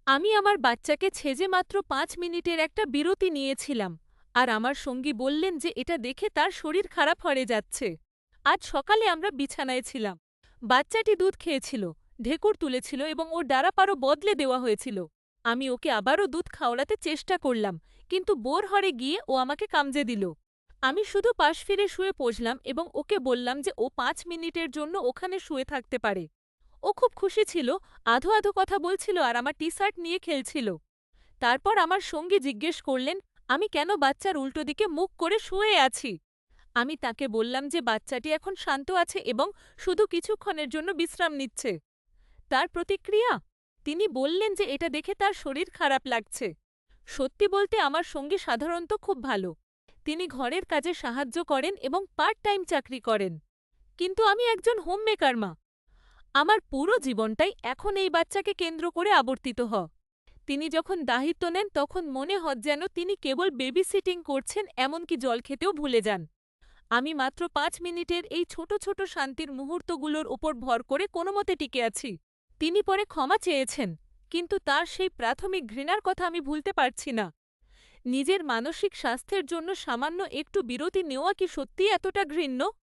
আমি আমার বাচ্চাকে ছেজে মাত্র ৫ মিনিটের একটা বিরতি নিয়েছিলাম, আর আমার সঙ্গী বললেন যে এটা দেখে তার শরীর খারাপ হয়ে যাচ্ছে। আজ সকালে আমরা বিছানায় ছিলাম। বাচ্চাটি দুধ খেয়েছিল, ঢেকুর তুলেছিল এবং ওর ডারাপারও বদলে দেওয়া হয়েছিল। আমি ওকে আবারও দুধ খাওয়াতে চেষ্টা করলাম, কিন্তু বোর হরে গিয়ে ও আমাকে কামজে দিল। আমি শুধু পাশ ফিরে শুয়ে পড়লাম এবং ওকে বললাম যে ও ৫ মিনিটের জন্য ওখানে শুয়ে থাকতে পারে। ও খুব খুশি ছিল, আধো আধো কথা বলছিল আর আমার টি শার্ট নিয়ে খেলছিল। তারপর আমার সঙ্গী জিজ্ঞেস করলেন আমি কেন বাচ্চার উল্টো দিকে মুখ করে শুয়ে আছি। আমি তাকে বললাম যে বাচ্চাটি এখন শান্ত আছে এবং শুধু কিছুক্ষণের জন্য বিশ্রাম নিচ্ছে। তার প্রতিক্রিয়া, তিনি বললেন যে এটা দেখে তার শরীর খারাপ লাগছে। সত্যি বলতে আমার সঙ্গী সাধারণত খুব ভালো। তিনি ঘরের কাজে সাহায্য করেন এবং পার্ট টাইম চাকরি করেন। কিন্তু আমি একজন হোমমেকার মা। আমার পুরো জীবনটাই এখন এই বাচ্চাকে কেন্দ্র করে আবর্তিত তিনি যখন দায়িত্ব নেন তখন মনে হয় যেন তিনি কেবল বেবি সিটিং করছেন, এমনকি জল খেতেও ভুলে যান। আমি মাত্র ৫ মিনিটের এই ছোট ছোট শান্তির মুহূর্তগুলোর ওপর ভর করে কোনোমতে টিকে আছি। তিনি পরে ক্ষমা চেয়েছেন, কিন্তু তার সেই প্রাথমিক ঘৃণার কথা আমি ভুলতে পারছি না। নিজের মানসিক স্বাস্থ্যের জন্য সামান্য একটু বিরতি নেওয়া কি সত্যিই এতটা ঘৃণ্য?